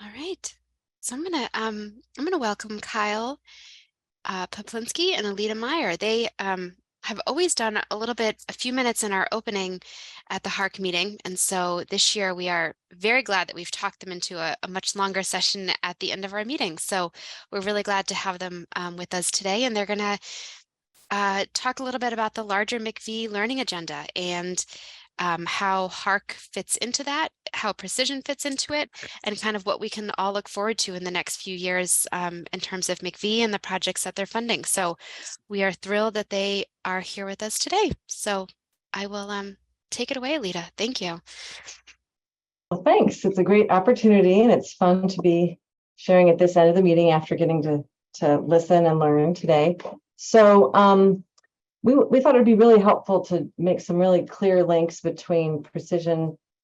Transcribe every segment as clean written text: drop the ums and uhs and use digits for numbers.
All right. So I'm gonna welcome Kyle Poplinski and Alita Meyer. They have always done a few minutes in our opening at the HARC meeting, and so this year we are very glad that we've talked them into a much longer session at the end of our meeting. So we're really glad to have them with us today, and they're gonna talk a little bit about the larger MIECHV learning agenda and how HARC fits into that, how precision fits into it, and kind of what we can all look forward to in the next few years in terms of MIECHV and the projects that they're funding. So we are thrilled that they are here with us today. So I will take it away, Lita. Thank you. Well, thanks. It's a great opportunity, and it's fun to be sharing at this end of the meeting after getting to listen and learn today. So we thought it'd be really helpful to make some really clear links between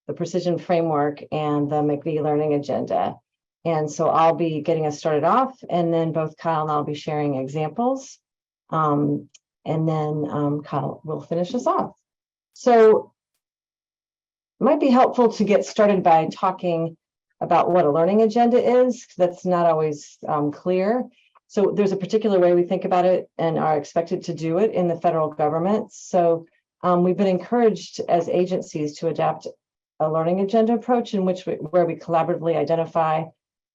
the precision framework and the MIECHV learning agenda. And so I'll be getting us started off, and then both Kyle and I'll be sharing examples. And then Kyle will finish us off. So it might be helpful to get started by talking about what a learning agenda is. That's not always clear. So there's a particular way we think about it and are expected to do it in the federal government. So we've been encouraged as agencies to adopt a learning agenda approach in where we collaboratively identify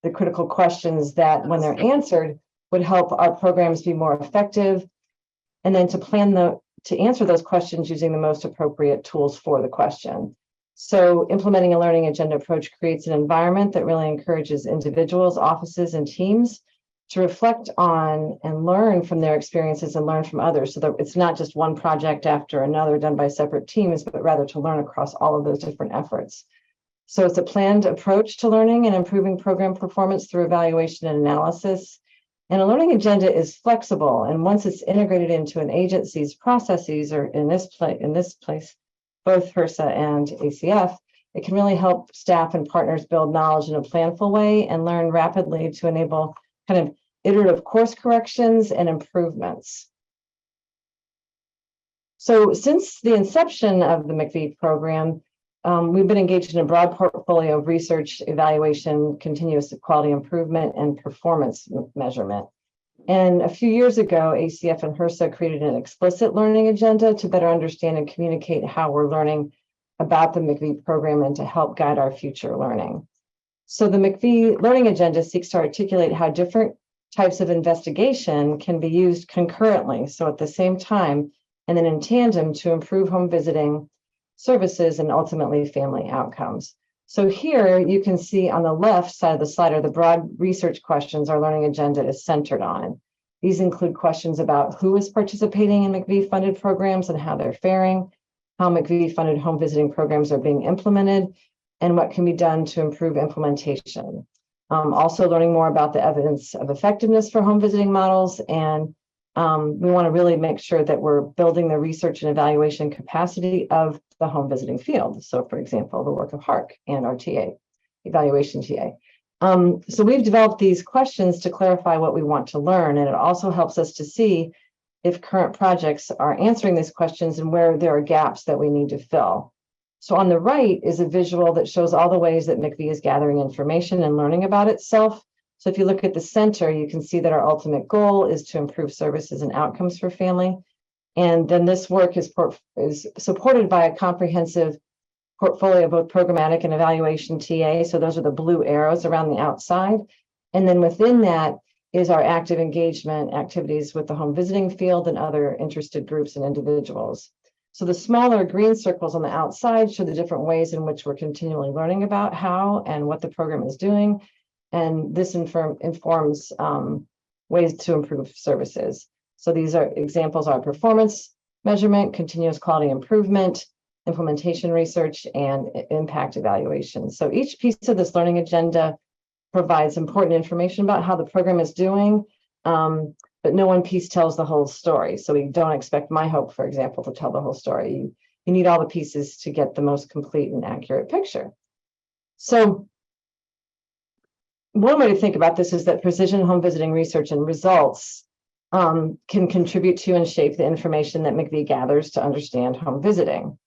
the critical questions that, when they're answered, would help our programs be more effective, and then to answer those questions using the most appropriate tools for the question. So implementing a learning agenda approach creates an environment that really encourages individuals, offices, and teams to reflect on and learn from their experiences and learn from others, so that it's not just one project after another done by separate teams, but rather to learn across all of those different efforts. So it's a planned approach to learning and improving program performance through evaluation and analysis. And a learning agenda is flexible, and once it's integrated into an agency's processes, or in this place, both HRSA and ACF, it can really help staff and partners build knowledge in a planful way and learn rapidly to enable kind of iterative course corrections and improvements. So since the inception of the MIECHV program, we've been engaged in a broad portfolio of research, evaluation, continuous quality improvement, and performance measurement. And a few years ago, ACF and HRSA created an explicit learning agenda to better understand and communicate how we're learning about the MIECHV program and to help guide our future learning. So the MIECHV learning agenda seeks to articulate how different types of investigation can be used concurrently, so at the same time, and then in tandem, to improve home visiting services and ultimately family outcomes. So here you can see on the left side of the slide are the broad research questions our learning agenda is centered on. These include questions about who is participating in MIECHV funded programs and how they're faring, how MIECHV funded home visiting programs are being implemented, and what can be done to improve implementation. Also learning more about the evidence of effectiveness for home visiting models, and we want to really make sure that we're building the research and evaluation capacity of the home visiting field. So for example, the work of HARC and our TA, evaluation TA. So we've developed these questions to clarify what we want to learn, and it also helps us to see if current projects are answering these questions and where there are gaps that we need to fill. So on the right is a visual that shows all the ways that MIECHV is gathering information and learning about itself. So if you look at the center, you can see that our ultimate goal is to improve services and outcomes for family. And then this work is supported by a comprehensive portfolio of both programmatic and evaluation TA. So those are the blue arrows around the outside. And then within that is our active engagement activities with the home visiting field and other interested groups and individuals. So the smaller green circles on the outside show the different ways in which we're continually learning about how and what the program is doing. And this informs ways to improve services. So these are examples are performance measurement, continuous quality improvement, implementation research, and impact evaluation. So each piece of this learning agenda provides important information about how the program is doing, but no one piece tells the whole story. So we don't expect MyHope, for example, to tell the whole story. You need all the pieces to get the most complete and accurate picture. So one way to think about this is that precision home visiting research and results can contribute to and shape the information that MIECHV gathers to understand home visiting.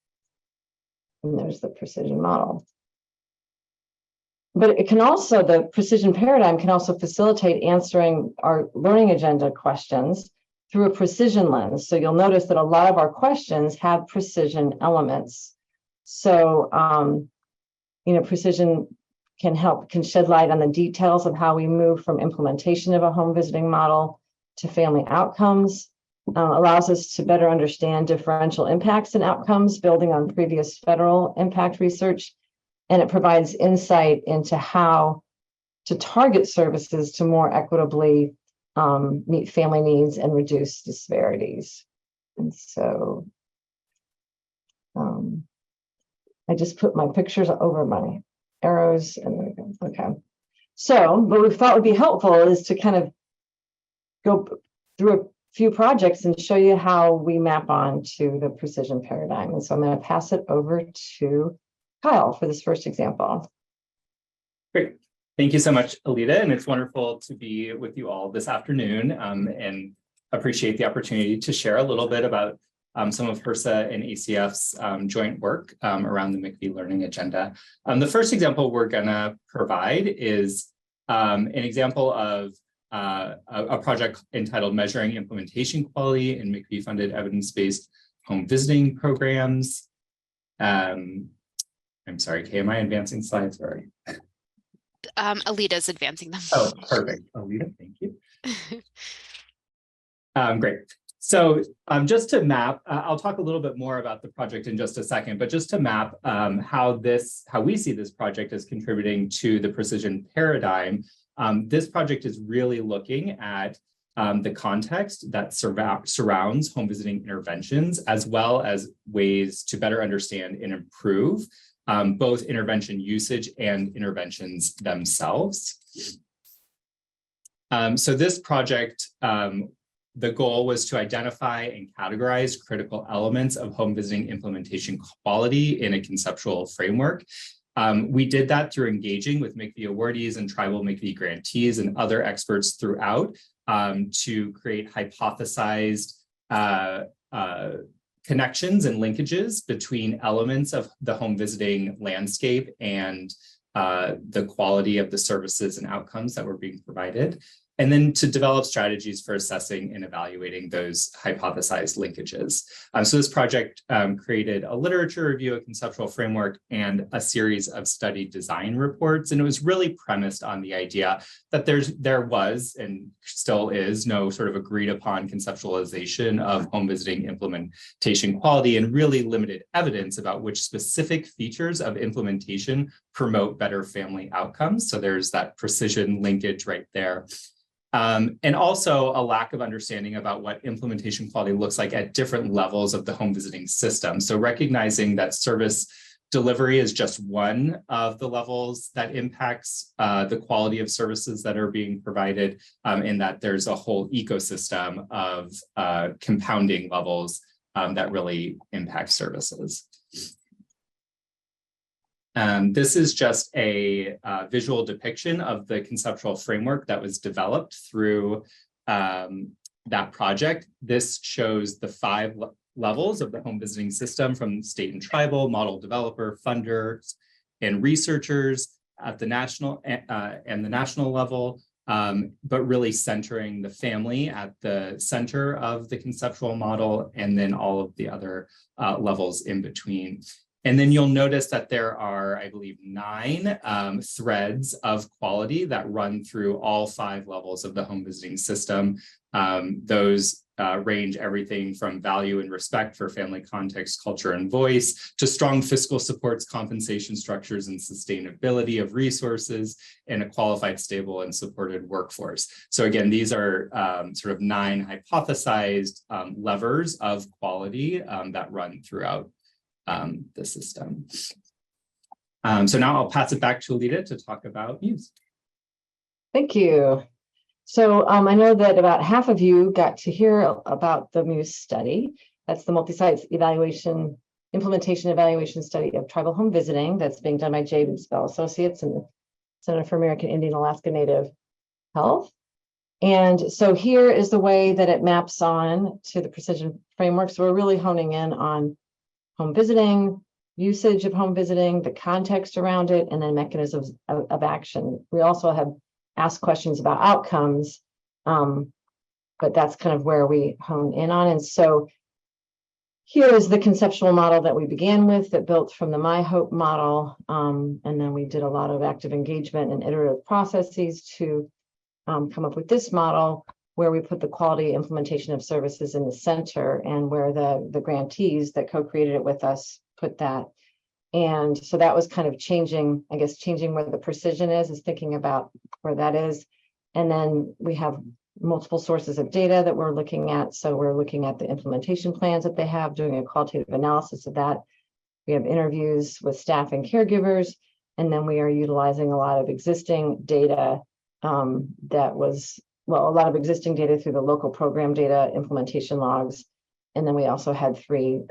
And there's the precision model. but it can also, the precision paradigm can also facilitate answering our learning agenda questions through a precision lens. So you'll notice that a lot of our questions have precision elements. So, precision can shed light on the details of how we move from implementation of a home visiting model to family outcomes, allows us to better understand differential impacts and outcomes, building on previous federal impact research, and it provides insight into how to target services to more equitably meet family needs and reduce disparities. And so I just put my pictures over my arrows and there we go. Okay. So what we thought would be helpful is to kind of go through a few projects and show you how we map on to the precision paradigm. And so I'm going to pass it over to Kyle for this first example. Great. Thank you so much, Alita. And it's wonderful to be with you all this afternoon and appreciate the opportunity to share a little bit about some of HRSA and ACF's joint work around the MIECHV learning agenda. The first example we're going to provide is an example of a project entitled Measuring Implementation Quality in MIECHV-funded evidence-based home visiting programs. I'm sorry, Kay, am I advancing slides? Sorry. Alita's advancing them. Oh, perfect. Alita, thank you. Great. So just to map, I'll talk a little bit more about the project in just a second, but just to map how we see this project as contributing to the precision paradigm. This project is really looking at the context that surrounds home visiting interventions, as well as ways to better understand and improve both intervention usage and interventions themselves. So this project, the goal was to identify and categorize critical elements of home visiting implementation quality in a conceptual framework. We did that through engaging with MIECHV awardees and tribal MIECHV grantees and other experts throughout to create hypothesized connections and linkages between elements of the home visiting landscape and the quality of the services and outcomes that were being provided, and then to develop strategies for assessing and evaluating those hypothesized linkages. So this project created a literature review, a conceptual framework, and a series of study design reports. And it was really premised on the idea that there was and still is no sort of agreed upon conceptualization of home visiting implementation quality, and really limited evidence about which specific features of implementation promote better family outcomes. So there's that precision linkage right there. And also a lack of understanding about what implementation quality looks like at different levels of the home visiting system. So recognizing that service delivery is just one of the levels that impacts the quality of services that are being provided, and that there's a whole ecosystem of compounding levels that really impact services. This is just a visual depiction of the conceptual framework that was developed through that project. This shows the 5 levels of the home visiting system, from state and tribal, model developer, funders, and researchers at the national and the national level, but really centering the family at the center of the conceptual model, and then all of the other levels in between. And then you'll notice that there are, I believe, 9 threads of quality that run through all 5 levels of the home visiting system. Those range everything from value and respect for family context, culture, and voice, to strong fiscal supports, compensation structures, and sustainability of resources, and a qualified, stable, and supported workforce. So again, these are sort of 9 hypothesized levers of quality that run throughout the system. So now I'll pass it back to Alita to talk about MIECHV. Thank you. So I know that about half of you got to hear about the MIECHV study. That's the multi-site implementation evaluation study of tribal home visiting that's being done by James Bell Associates and the Center for American Indian Alaska Native Health. And so here is the way that it maps on to the precision framework. So we're really honing in on home visiting, usage of home visiting, the context around it, and then mechanisms of action. We also have asked questions about outcomes, but that's kind of where we hone in on. And so here is the conceptual model that we began with that built from the MIECHV model. And then we did a lot of active engagement and iterative processes to come up with this model where we put the quality implementation of services in the center and where the grantees that co-created it with us put that. And so that was kind of changing where the precision is thinking about where that is. And then we have multiple sources of data that we're looking at. So we're looking at the implementation plans that they have, doing a qualitative analysis of that. We have interviews with staff and caregivers, and then we are utilizing a lot of existing data a lot of existing data through the local program data, implementation logs. And then we also had 3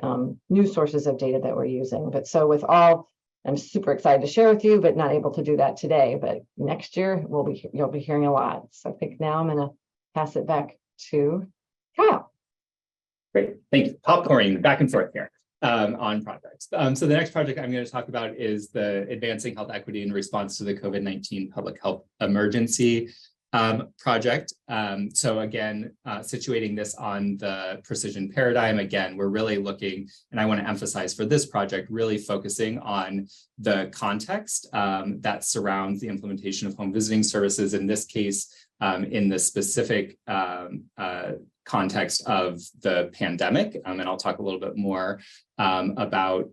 new sources of data that we're using. But so with all, I'm super excited to share with you, but not able to do that today. But next year you'll be hearing a lot. So I think now I'm going to pass it back to Kyle. Great, thank you. Popcorning back and forth here on projects. So the next project I'm going to talk about is the Advancing Health Equity in Response to the COVID-19 Public Health Emergency project. So again, situating this on the precision paradigm, again, we're really looking, and I want to emphasize for this project, really focusing on the context that surrounds the implementation of home visiting services, in this case, in the specific context of the pandemic. And I'll talk a little bit more about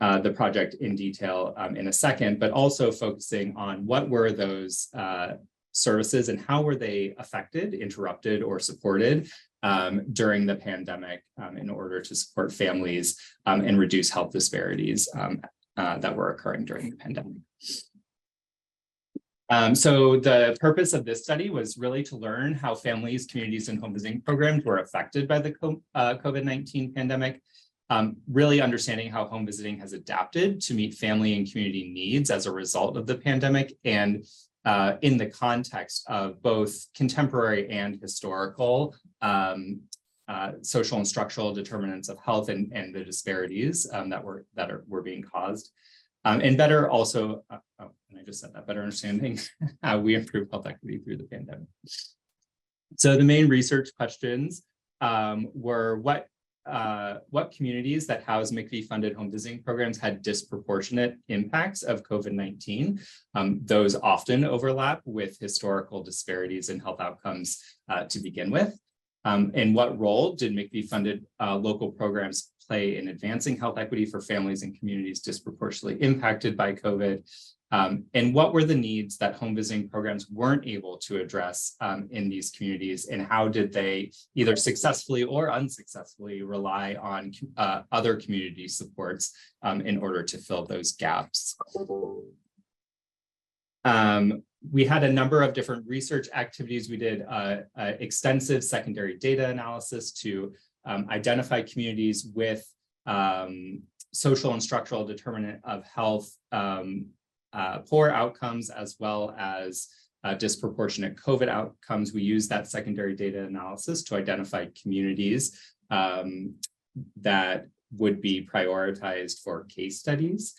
the project in detail in a second, but also focusing on what were those services and how were they affected, interrupted, or supported during the pandemic in order to support families and reduce health disparities that were occurring during the pandemic. So the purpose of this study was really to learn how families, communities, and home visiting programs were affected by the COVID-19 pandemic, really understanding how home visiting has adapted to meet family and community needs as a result of the pandemic, and in the context of both contemporary and historical social and structural determinants of health and the disparities that were being caused. And better also, and I just said that, better understanding how we improve health equity through the pandemic. So the main research questions were what communities that house MIECHV funded home visiting programs had disproportionate impacts of COVID-19. Those often overlap with historical disparities in health outcomes to begin with. And what role did MIECHV funded local programs play in advancing health equity for families and communities disproportionately impacted by COVID? And what were the needs that home visiting programs weren't able to address in these communities, and how did they either successfully or unsuccessfully rely on other community supports in order to fill those gaps? We had a number of different research activities. We did extensive secondary data analysis to identify communities with social and structural determinant of health poor outcomes, as well as disproportionate COVID outcomes. We use that secondary data analysis to identify communities that would be prioritized for case studies.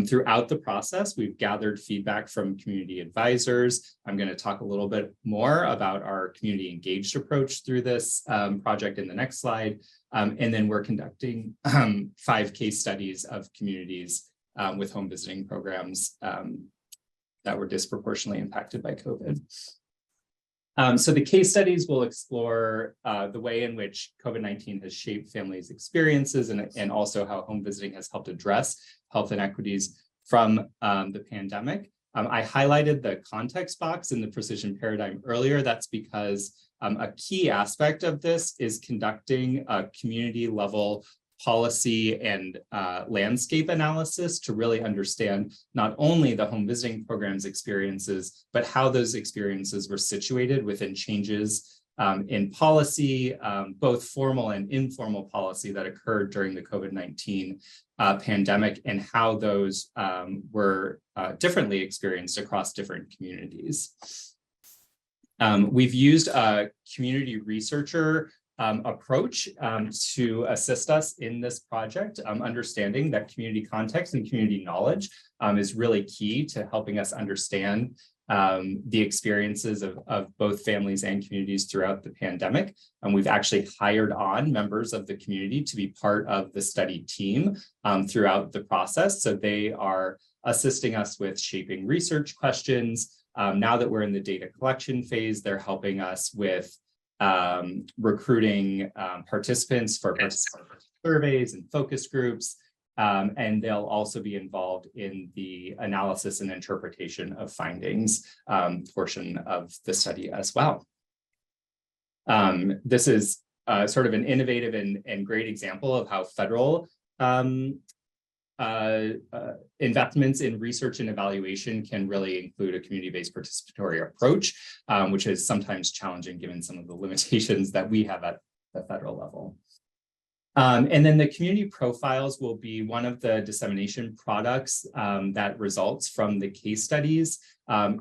Throughout the process, we've gathered feedback from community advisors. I'm going to talk a little bit more about our community engaged approach through this project in the next slide. And then we're conducting 5 case studies of communities with home visiting programs that were disproportionately impacted by COVID. So the case studies will explore the way in which COVID-19 has shaped families' experiences and also how home visiting has helped address health inequities from the pandemic. I highlighted the context box in the precision paradigm earlier. That's because a key aspect of this is conducting a community level policy and landscape analysis to really understand not only the home visiting program's experiences, but how those experiences were situated within changes in policy, both formal and informal policy that occurred during the COVID-19 pandemic, and how those were differently experienced across different communities. We've used a community researcher approach to assist us in this project, understanding that community context and community knowledge is really key to helping us understand the experiences of both families and communities throughout the pandemic. And we've actually hired on members of the community to be part of the study team throughout the process. So they are assisting us with shaping research questions. Now that we're in the data collection phase, they're helping us with recruiting participants for surveys and focus groups. And they'll also be involved in the analysis and interpretation of findings portion of the study as well. This is sort of an innovative and great example of how federal investments in research and evaluation can really include a community-based participatory approach, which is sometimes challenging given some of the limitations that we have at the federal level. And then the community profiles will be one of the dissemination products that results from the case studies.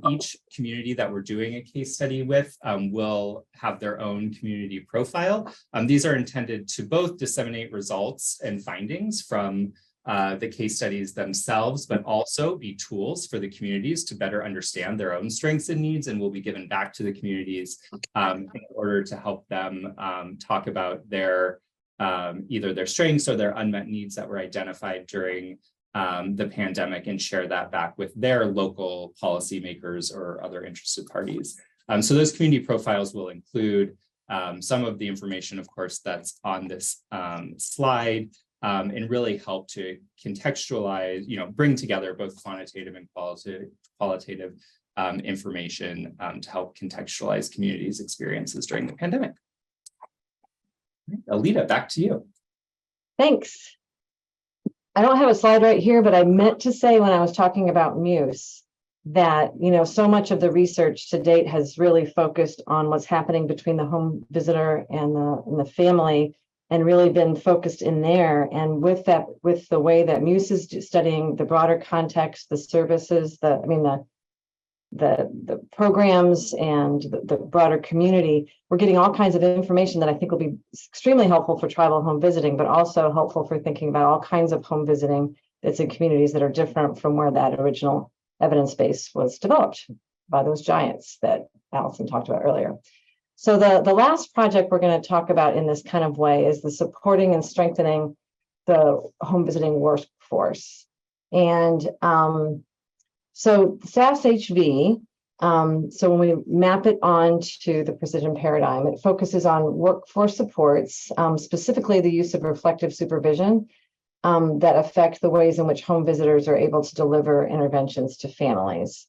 Each community that we're doing a case study with will have their own community profile. These are intended to both disseminate results and findings from the case studies themselves, but also be tools for the communities to better understand their own strengths and needs, and will be given back to the communities in order to help them talk about their either their strengths or their unmet needs that were identified during the pandemic, and share that back with their local policymakers or other interested parties. So those community profiles will include some of the information, of course, that's on this slide, and really help to contextualize, bring together both quantitative and qualitative information to help contextualize communities' experiences during the pandemic. Alita, back to you. Thanks. I don't have a slide right here, but I meant to say when I was talking about MIECHV that, so much of the research to date has really focused on what's happening between the home visitor and the family, and really been focused in there. And with the way that MIECHV is studying the broader context, the services, the programs and the broader community, we're getting all kinds of information that I think will be extremely helpful for tribal home visiting, but also helpful for thinking about all kinds of home visiting that's in communities that are different from where that original evidence base was developed by those giants that Allison talked about earlier. So the last project we're going to talk about in this kind of way is the supporting and strengthening the home visiting workforce. And so SASHV, so when we map it onto the precision paradigm, it focuses on workforce supports, specifically the use of reflective supervision that affect the ways in which home visitors are able to deliver interventions to families.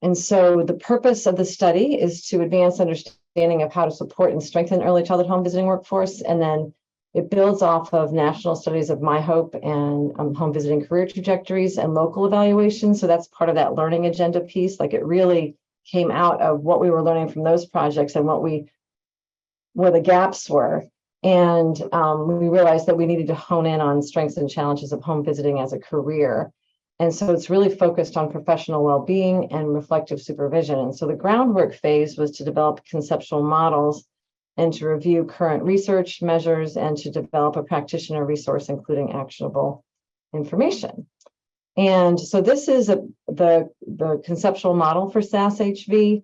And so the purpose of the study is to advance understanding of how to support and strengthen early childhood home visiting workforce. And then it builds off of national studies of MIECHV and home visiting career trajectories and local evaluation. So that's part of that learning agenda piece. Like, it really came out of what we were learning from those projects and where the gaps were. And we realized that we needed to hone in on strengths and challenges of home visiting as a career. And so it's really focused on professional well-being and reflective supervision. And so the groundwork phase was to develop conceptual models and to review current research measures and to develop a practitioner resource, including actionable information. And so this is the conceptual model for SASHV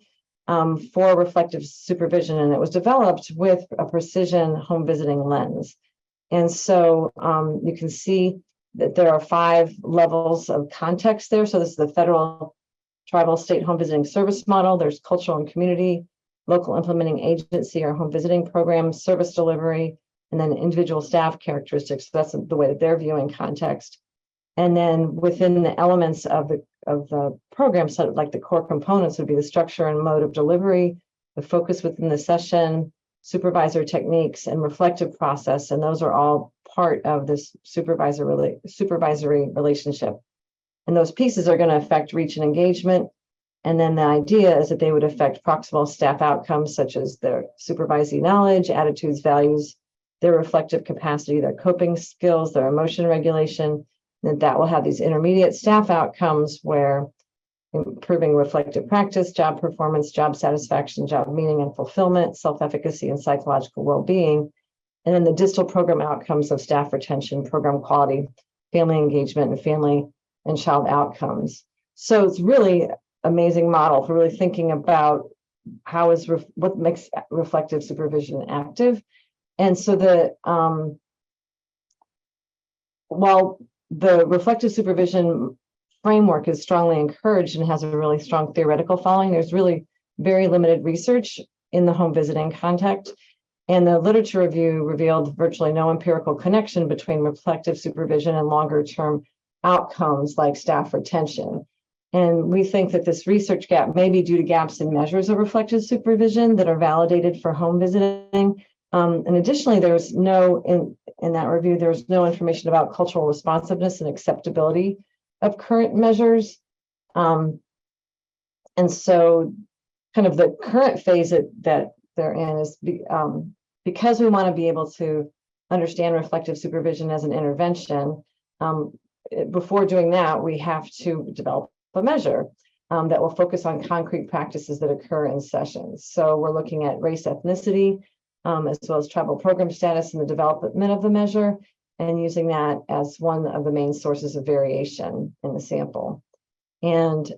for reflective supervision, and it was developed with a precision home visiting lens. And so you can see that there are 5 levels of context there. So this is the federal, tribal, state home visiting service model. There's cultural and community, local implementing agency or home visiting program, service delivery, and then individual staff characteristics. So that's the way that they're viewing context. And then within the elements of the program, so like the core components would be the structure and mode of delivery, the focus within the session, supervisor techniques, and reflective process. And those are all part of this supervisory relationship. And those pieces are going to affect reach and engagement. And then the idea is that they would affect proximal staff outcomes, such as their supervisee knowledge, attitudes, values, their reflective capacity, their coping skills, their emotion regulation. And that will have these intermediate staff outcomes where improving reflective practice, job performance, job satisfaction, job meaning and fulfillment, self-efficacy, and psychological well-being. And then the distal program outcomes of staff retention, program quality, family engagement, and family and child outcomes. So it's really amazing model for really thinking about how is what makes reflective supervision active. And so while the reflective supervision framework is strongly encouraged and has a really strong theoretical following, there's really very limited research in the home visiting context. And the literature review revealed virtually no empirical connection between reflective supervision and longer term outcomes like staff retention. And we think that this research gap may be due to gaps in measures of reflective supervision that are validated for home visiting. And additionally, there's no, in that review, there's no information about cultural responsiveness and acceptability of current measures. And so kind of the current phase that they're in is because we want to be able to understand reflective supervision as an intervention. Before doing that, we have to develop a measure that will focus on concrete practices that occur in sessions. So we're looking at race, ethnicity, as well as tribal program status in the development of the measure, and using that as one of the main sources of variation in the sample. And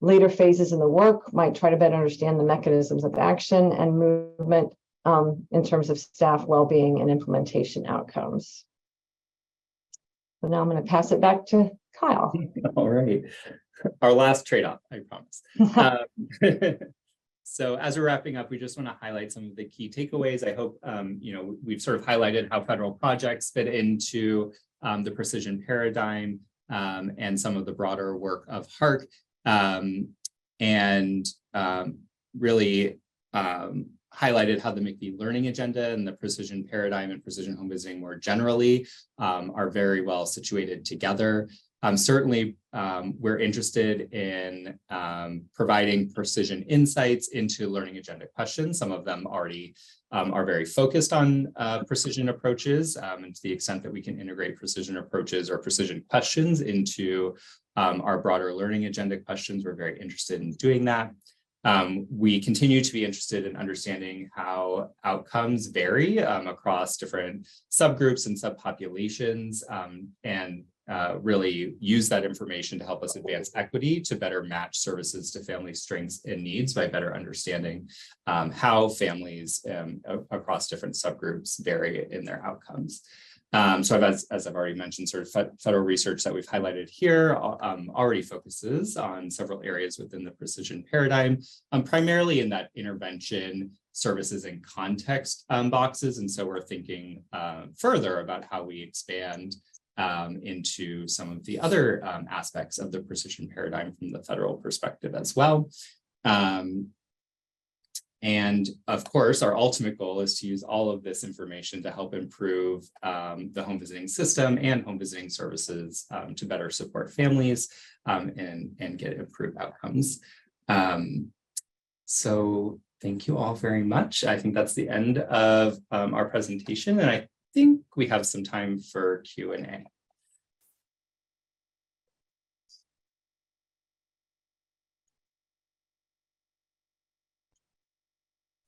later phases in the work might try to better understand the mechanisms of action and movement in terms of staff well-being and implementation outcomes. So now I'm going to pass it back to Kyle. All right. Our last trade-off, I promise. So as we're wrapping up, we just want to highlight some of the key takeaways. I hope, we've sort of highlighted how federal projects fit into the precision paradigm and some of the broader work of HARC, and really highlighted how the MIECHV learning agenda and the precision paradigm and precision home visiting more generally are very well situated together. Certainly, we're interested in providing precision insights into learning agenda questions. Some of them already are very focused on precision approaches, and to the extent that we can integrate precision approaches or precision questions into our broader learning agenda questions, we're very interested in doing that. We continue to be interested in understanding how outcomes vary across different subgroups and subpopulations, and really use that information to help us advance equity to better match services to family strengths and needs by better understanding how families across different subgroups vary in their outcomes. So as I've already mentioned, sort of federal research that we've highlighted here already focuses on several areas within the precision paradigm, primarily in that intervention, services, and context boxes. And so we're thinking further about how we expand into some of the other aspects of the precision paradigm from the federal perspective as well. And of course, our ultimate goal is to use all of this information to help improve the home visiting system and home visiting services to better support families and get improved outcomes. So thank you all very much. I think that's the end of our presentation, and I think we have some time for Q&A.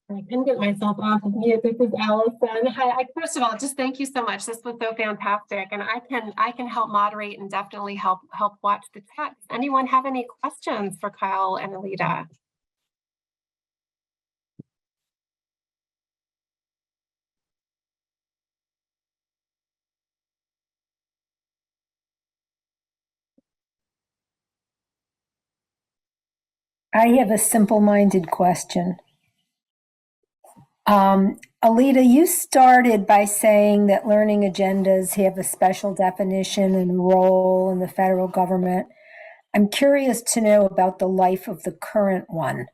I couldn't get myself off of mute. This is Allison. Hi. First of all, just thank you so much. This was so fantastic, and I can help moderate and definitely help watch the chat. Does anyone have any questions for Kyle and Alita? I have a simple-minded question. Alita, you started by saying that learning agendas have a special definition and role in the federal government. I'm curious to know about the life of the current one.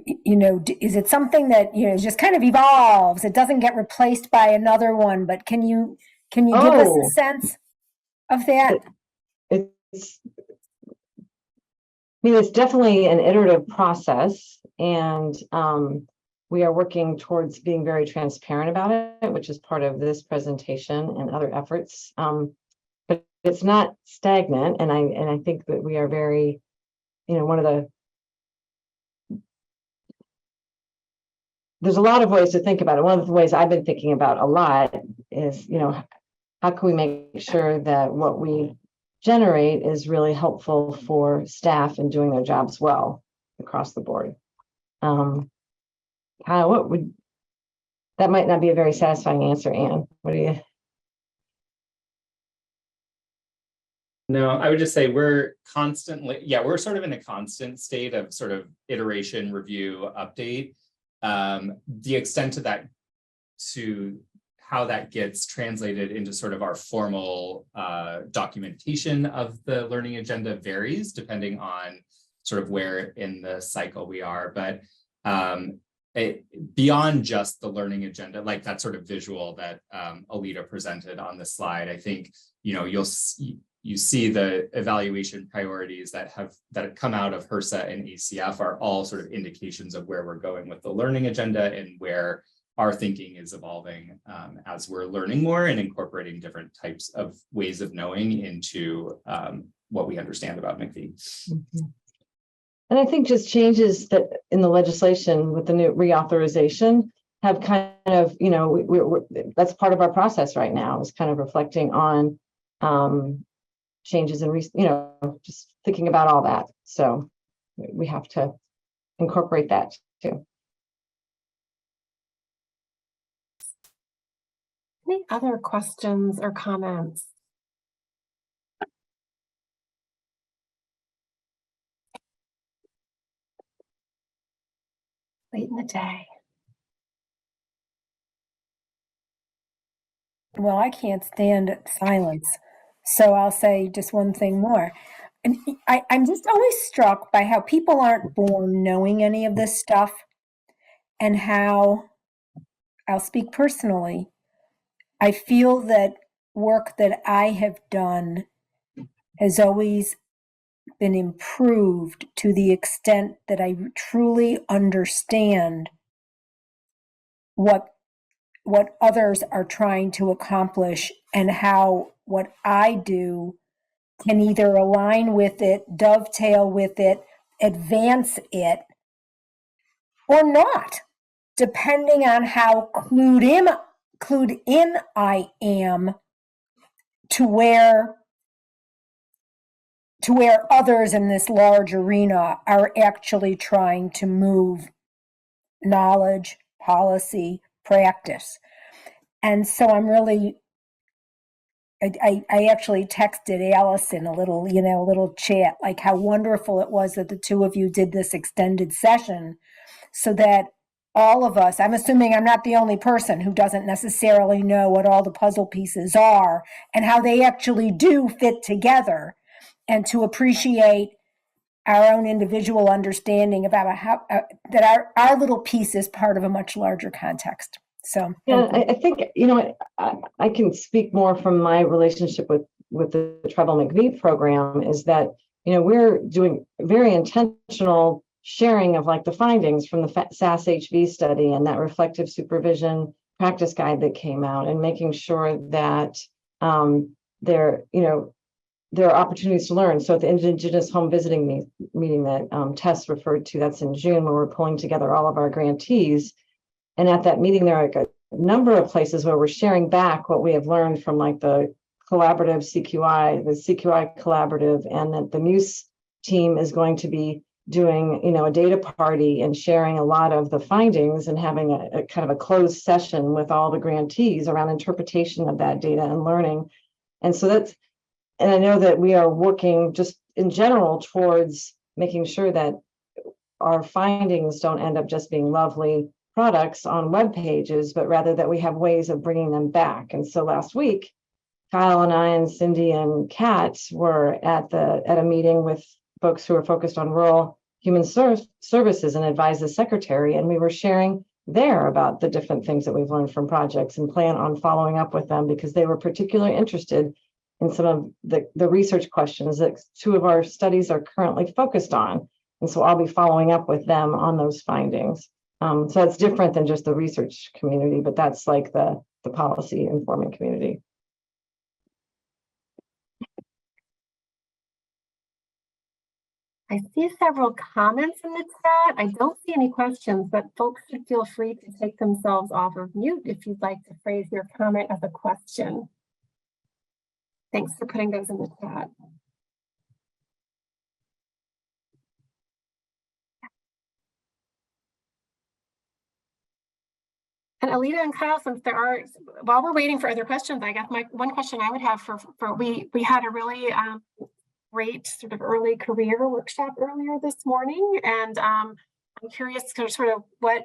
You know, is it something that, you know, just kind of evolves? It doesn't get replaced by another one, but can you give us a sense of that? It's definitely an iterative process, and we are working towards being very transparent about it, which is part of this presentation and other efforts. But it's not stagnant. And I think that we are very, there's a lot of ways to think about it. One of the ways I've been thinking about a lot is, how can we make sure that what we generate is really helpful for staff in doing their jobs well across the board. Kyle, that might not be a very satisfying answer, Anne. What do you? No, I would just say we're sort of in a constant state of sort of iteration, review, update. The extent of that, to how that gets translated into sort of our formal documentation of the learning agenda varies depending on sort of where in the cycle we are. But beyond just the learning agenda, like that sort of visual that Alita presented on the slide, I think, you see the evaluation priorities that have come out of HRSA and ACF are all sort of indications of where we're going with the learning agenda and where our thinking is evolving as we're learning more and incorporating different types of ways of knowing into what we understand about MIECHV. Mm-hmm. And I think just changes that in the legislation with the new reauthorization have kind of, that's part of our process right now, is kind of reflecting on changes in, just thinking about all that. So we have to incorporate that too. Any other questions or comments? Late in the day. Well, I can't stand silence, so I'll say just one thing more. And I'm just always struck by how people aren't born knowing any of this stuff, and how, I'll speak personally, I feel that work that I have done has always been improved to the extent that I truly understand what others are trying to accomplish, and how what I do can either align with it, dovetail with it, advance it, or not, depending on how clued in I am to where others in this large arena are actually trying to move knowledge, policy, practice. And so I'm really, I actually texted Allison a little chat, like how wonderful it was that the two of you did this extended session, so that all of us, I'm assuming I'm not the only person who doesn't necessarily know what all the puzzle pieces are and how they actually do fit together, and to appreciate our own individual understanding about how that our little piece is part of a much larger context. So yeah, I think, I can speak more from my relationship with the Tribal MIECHV program, is that, we're doing very intentional sharing of like the findings from the SAS-HV study and that reflective supervision practice guide that came out, and making sure that there are opportunities to learn. So at the Indigenous Home Visiting meeting that Tess referred to, that's in June, where we're pulling together all of our grantees. And at that meeting, there are like a number of places where we're sharing back what we have learned from like the collaborative CQI, the CQI collaborative, and that the MUSE team is going to be doing, a data party and sharing a lot of the findings, and having a kind of a closed session with all the grantees around interpretation of that data and learning. And so and I know that we are working just in general towards making sure that our findings don't end up just being lovely products on web pages, but rather that we have ways of bringing them back. And so last week, Kyle and I and Cindy and Kat were at a meeting with folks who are focused on rural human services and advise the secretary, and we were sharing there about the different things that we've learned from projects, and plan on following up with them because they were particularly interested in some of the research questions that two of our studies are currently focused on. And so I'll be following up with them on those findings. So it's different than just the research community, but that's like the policy informing community. I see several comments in the chat. I don't see any questions, but folks should feel free to take themselves off of mute if you'd like to phrase your comment as a question. Thanks for putting those in the chat. And Alita and Kyle, since there are, while we're waiting for other questions, I guess my one question I would have we had a really great sort of early career workshop earlier this morning. And I'm curious sort of what,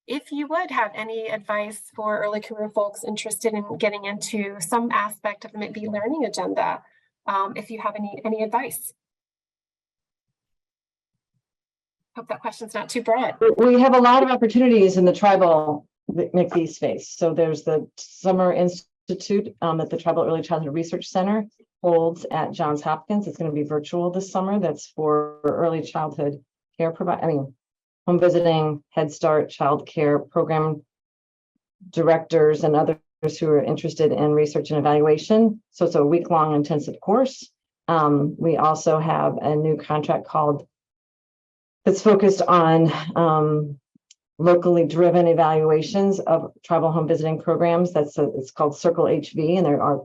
if you would have any advice for early career folks interested in getting into some aspect of the MIECHV learning agenda, if you have any advice. Hope that question's not too broad. We have a lot of opportunities in the tribal MIECHV space. So there's the Summer Institute at the Tribal Early Childhood Research Center holds at Johns Hopkins. It's going to be virtual this summer. That's for early childhood care home visiting, Head Start, child care program directors and others who are interested in research and evaluation. So it's a week-long intensive course. We also have a new contract that's focused on locally driven evaluations of tribal home visiting programs. It's called Circle HV, and there are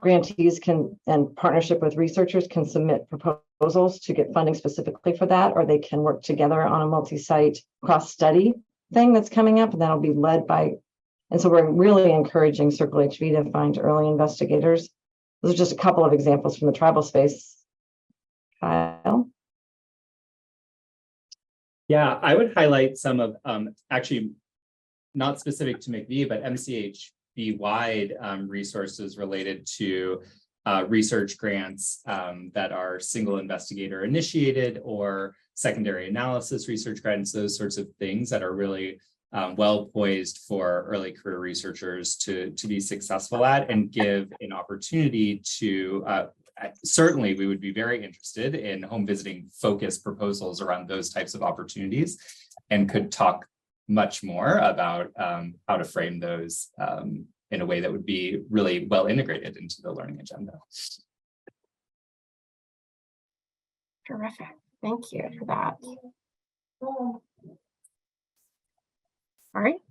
grantees and partnership with researchers can submit proposals to get funding specifically for that, or they can work together on a multi-site cross-study thing that's coming up, and that'll be led by, and so we're really encouraging Circle HV to find early investigators. Those are just a couple of examples from the tribal space. Kyle? Yeah, I would highlight some of, actually not specific to MIECHV, but MCHV-wide resources related to research grants that are single investigator initiated or secondary analysis research grants, those sorts of things that are really well poised for early career researchers to be successful at and give an opportunity to certainly, we would be very interested in home visiting focused proposals around those types of opportunities and could talk much more about how to frame those in a way that would be really well integrated into the learning agenda. Terrific. Thank you for that. All right.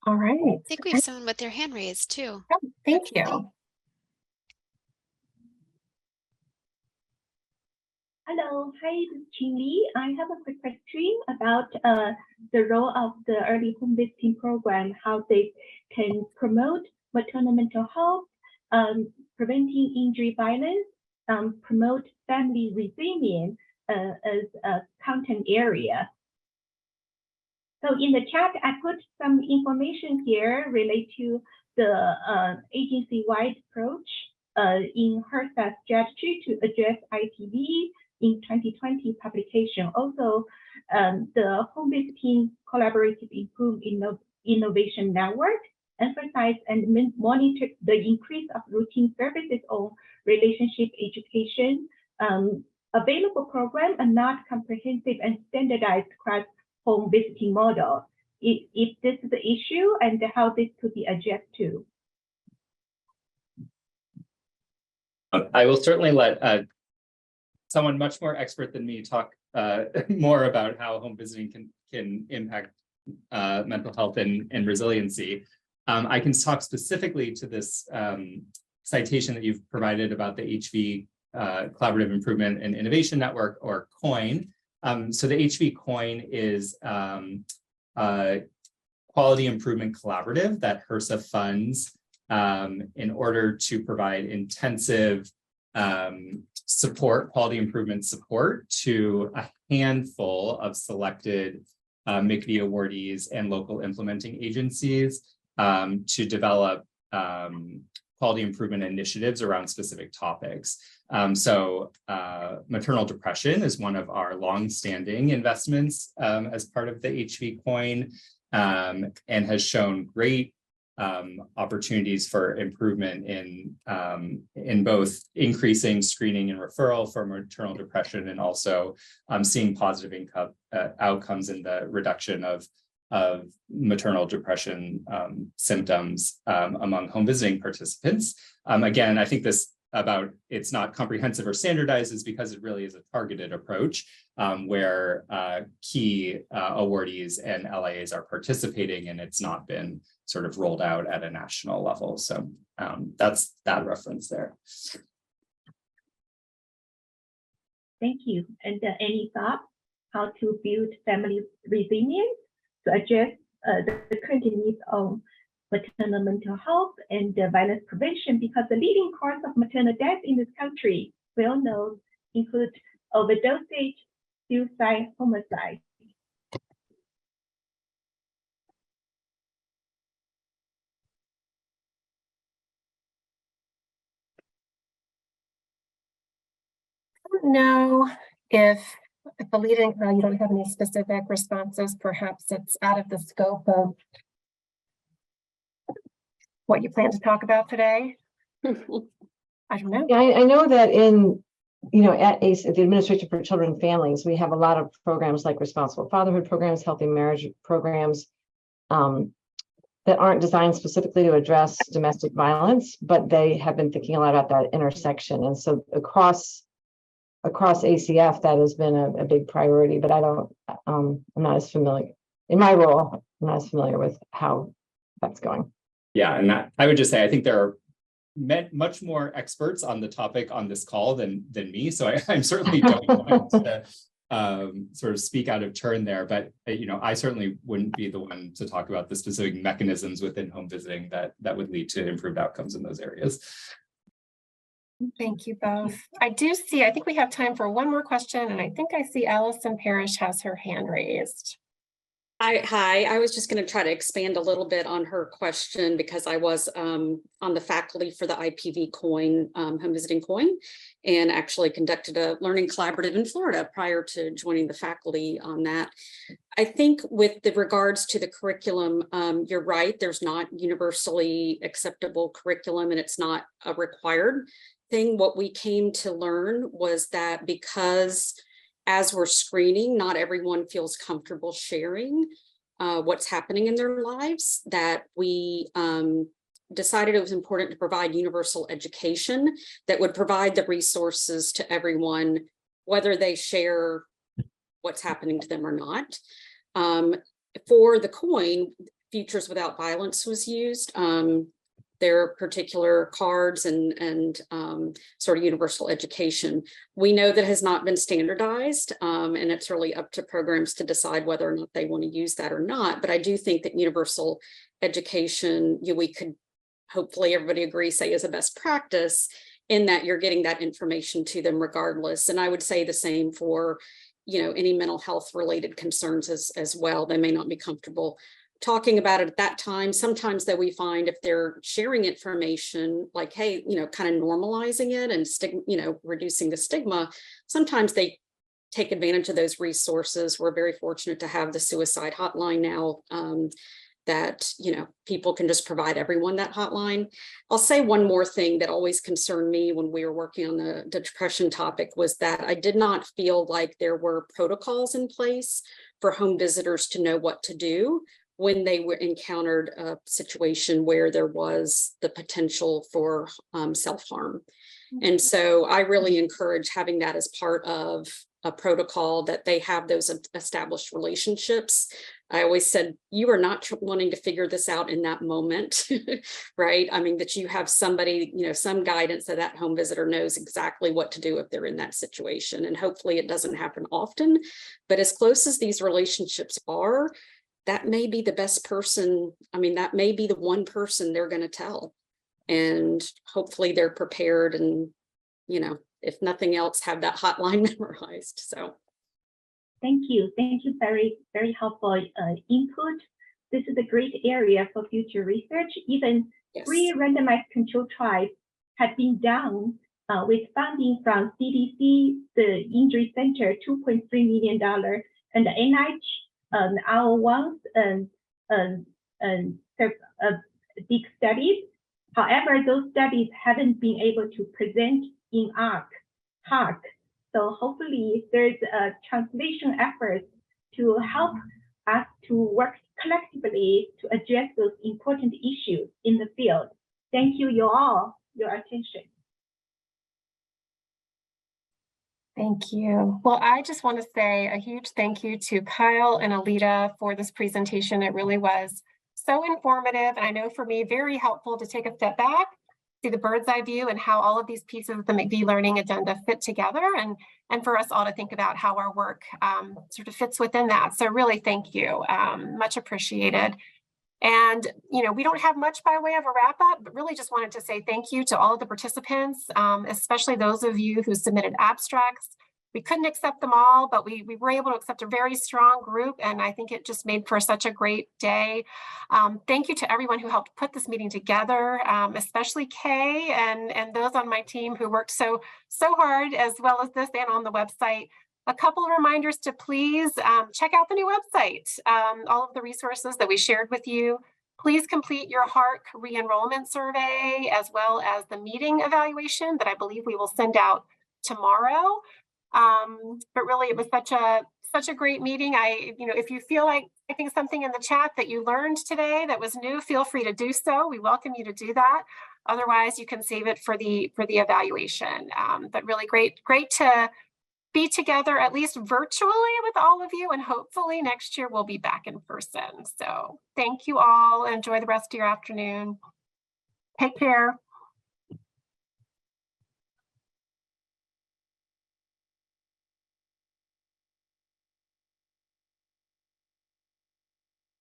All right. I think we have someone with their hand raised too. Oh, thank you. Hello, hi, this is Chin Lee. I have a quick question about the role of the early home visiting program, how they can promote maternal mental health, preventing injury violence, promote family resilience as a content area. So in the chat, I put some information here related to the agency-wide approach in HRSA strategy to address ITV in 2020 publication. Also, the Home Visiting Collaborative Improved Innovation Network emphasized and monitored the increase of routine services on relationship education. Available programs are not comprehensive and standardized across home visiting model. If this is the issue and how this could be addressed too. I will certainly let someone much more expert than me talk more about how home visiting can impact mental health and resiliency. I can talk specifically to this citation that you've provided about the HV Collaborative Improvement and Innovation Network, or COIN. So the HV COIN is a quality improvement collaborative that HRSA funds in order to provide intensive support, quality improvement support to a handful of selected MIECHV awardees and local implementing agencies to develop quality improvement initiatives around specific topics. So maternal depression is one of our long-standing investments as part of the HV COIN and has shown great opportunities for improvement in both increasing screening and referral for maternal depression, and also seeing positive outcomes in the reduction of maternal depression symptoms among home visiting participants. Again, I think this about it's not comprehensive or standardized is because it really is a targeted approach where key awardees and LIAs are participating, and it's not been sort of rolled out at a national level. So that's that reference there. Thank you. And any thoughts how to build family resilience to address the current needs of maternal mental health and violence prevention? Because the leading cause of maternal death in this country, well known, include overdosage, suicide, homicide. I don't know if the leading, you don't have any specific responses, perhaps it's out of the scope of what you plan to talk about today. I don't know. Yeah, I know that in, at ACE, at the Administration for Children and Families, we have a lot of programs like responsible fatherhood programs, healthy marriage programs that aren't designed specifically to address domestic violence, but they have been thinking a lot about that intersection. And so across ACF, that has been a big priority, but I'm not as familiar, in my role, I'm not as familiar with how that's going. Yeah, and I would just say, I think there are much more experts on the topic on this call than me. So I'm certainly don't want to sort of speak out of turn there, but I certainly wouldn't be the one to talk about the specific mechanisms within home visiting that would lead to improved outcomes in those areas. Thank you both. I think we have time for one more question, and I think I see Allison Parrish has her hand raised. Hi, I was just going to try to expand a little bit on her question because I was on the faculty for the IPV coin, home visiting coin, and actually conducted a learning collaborative in Florida prior to joining the faculty on that. I think with the regards to the curriculum, you're right, there's not universally acceptable curriculum and it's not a required thing. What we came to learn was that because as we're screening, not everyone feels comfortable sharing what's happening in their lives, that we decided it was important to provide universal education that would provide the resources to everyone, whether they share what's happening to them or not. For the coin, Futures Without Violence was used. Their particular cards and sort of universal education. We know that has not been standardized, and it's really up to programs to decide whether or not they want to use that or not. But I do think that universal education, we could hopefully everybody agree, say is a best practice in that you're getting that information to them regardless. And I would say the same for, any mental health related concerns as well. They may not be comfortable talking about it at that time. Sometimes that we find if they're sharing information like, hey, kind of normalizing it and reducing the stigma, sometimes they take advantage of those resources. We're very fortunate to have the suicide hotline now that, people can just provide everyone that hotline. I'll say one more thing that always concerned me when we were working on the depression topic was that I did not feel like there were protocols in place for home visitors to know what to do when they encountered a situation where there was the potential for self-harm. And so I really encourage having that as part of a protocol, that they have those established relationships. I always said, you are not wanting to figure this out in that moment, right? I mean, that you have somebody, some guidance that home visitor knows exactly what to do if they're in that situation. And hopefully it doesn't happen often, but as close as these relationships are, that may be the best person. I mean, that may be the one person they're going to tell. And hopefully they're prepared and, if nothing else, have that hotline memorized. So. Thank you. Thank you. Very, very helpful input. This is a great area for future research. Even Yes. 3 randomized controlled trials have been done with funding from CDC, the Injury Center, $2.3 million, and the NIH, our ones, big studies. However, those studies haven't been able to present in HARC. So hopefully there's a translation effort to help us to work collectively to address those important issues in the field. Thank you all, your attention. Thank you. Well, I just want to say a huge thank you to Kyle and Alita for this presentation. It really was so informative. And I know for me, very helpful to take a step back, see the bird's eye view and how all of these pieces of the MIECHV learning agenda fit together, and for us all to think about how our work sort of fits within that. So really, thank you. Much appreciated. And, you know, we don't have much by way of a wrap up, but really just wanted to say thank you to all of the participants, especially those of you who submitted abstracts. We couldn't accept them all, but we were able to accept a very strong group, and I think it just made for such a great day. Thank you to everyone who helped put this meeting together, especially Kay and those on my team who worked so hard, as well as this and on the website. A couple of reminders to please check out the new website, all of the resources that we shared with you. Please complete your HARC re-enrollment survey, as well as the meeting evaluation that I believe we will send out tomorrow. But really, it was such a great meeting. If you feel like typing something in the chat that you learned today that was new, feel free to do so. We welcome you to do that. Otherwise, you can save it for the evaluation. But really great to be together, at least virtually, with all of you, and hopefully next year we'll be back in person. So thank you all. Enjoy the rest of your afternoon. Take care.